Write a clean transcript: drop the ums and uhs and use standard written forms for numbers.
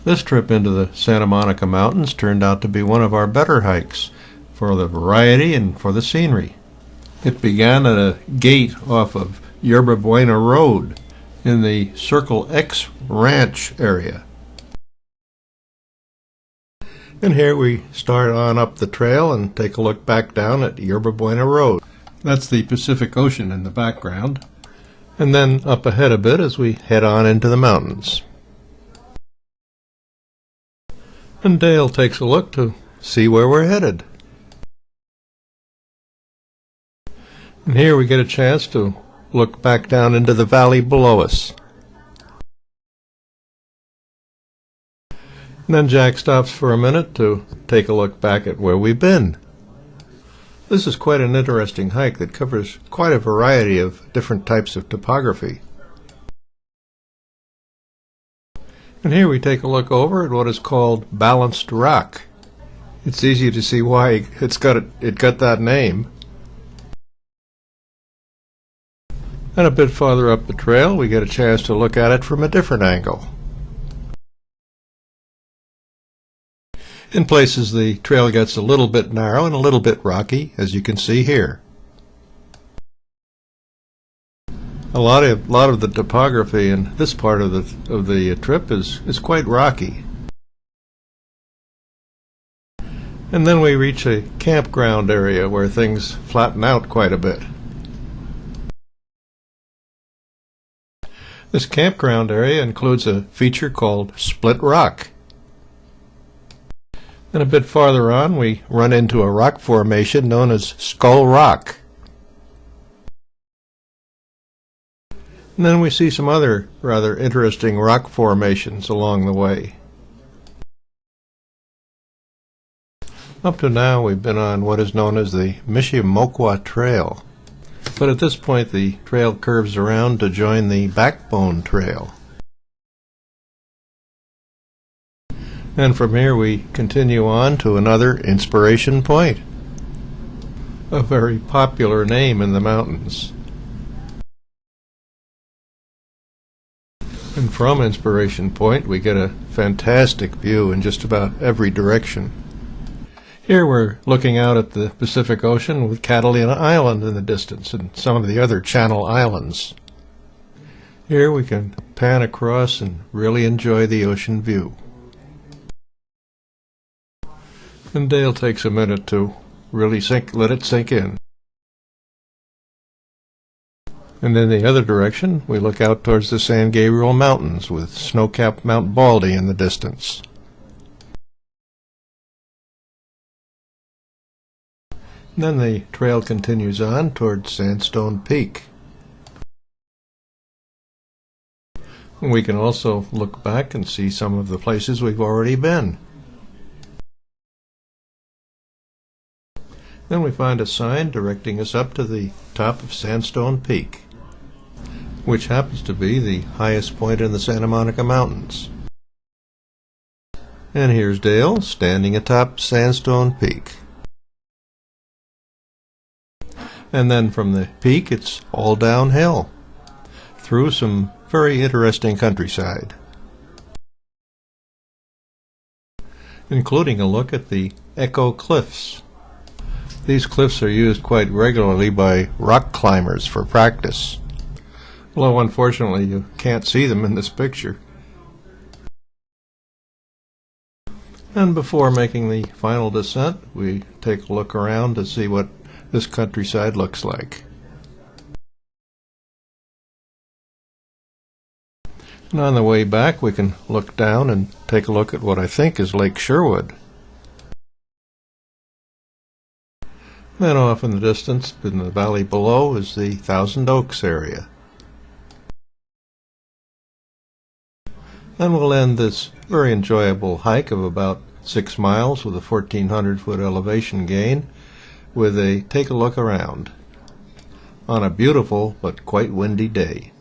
This trip into the Santa Monica Mountains turned out to be one of our better hikes for the variety and for the scenery. It began at a gate off of Yerba Buena Road in the Circle X Ranch area. And here we start on up the trail and take a look back down at Yerba Buena Road. That's the Pacific Ocean in the background. And then up ahead a bit as we head on into the mountains. And Dale takes a look to see where we're headed. And here we get a chance to look back down into the valley below us. And then Jack stops for a minute to take a look back at where we've been. This is quite an interesting hike that covers quite a variety of different types of topography. And here we take a look over at what is called balanced rock. It's easy to see why it got that name. And a bit farther up the trail we get a chance to look at it from a different angle. In places the trail gets a little bit narrow and a little bit rocky, as you can see here. A lot of the topography in this part of the trip is quite rocky. And then we reach a campground area where things flatten out quite a bit. This campground area includes a feature called Split Rock. And a bit farther on we run into a rock formation known as Skull Rock. And then we see some other rather interesting rock formations along the way. Up to now we've been on what is known as the Mishimoqua Trail. But at this point the trail curves around to join the Backbone Trail. And from here we continue on to another Inspiration Point, a very popular name in the mountains. And from Inspiration Point we get a fantastic view in just about every direction. Here we're looking out at the Pacific Ocean with Catalina Island in the distance and some of the other Channel Islands. Here we can pan across and really enjoy the ocean view. And Dale takes a minute to really let it sink in. And in the other direction, we look out towards the San Gabriel Mountains with snow-capped Mount Baldy in the distance. And then the trail continues on towards Sandstone Peak. And we can also look back and see some of the places we've already been. Then we find a sign directing us up to the top of Sandstone Peak, which happens to be the highest point in the Santa Monica Mountains. And here's Dale standing atop Sandstone Peak. And then from the peak it's all downhill through some very interesting countryside, including a look at the Echo Cliffs. These cliffs are used quite regularly by rock climbers for practice, although unfortunately you can't see them in this picture. And before making the final descent, we take a look around to see what this countryside looks like. And on the way back we can look down and take a look at what I think is Lake Sherwood. Then off in the distance, in the valley below, is the Thousand Oaks area. And we'll end this very enjoyable hike of about 6 miles with a 1,400-foot elevation gain with a take a look around on a beautiful but quite windy day.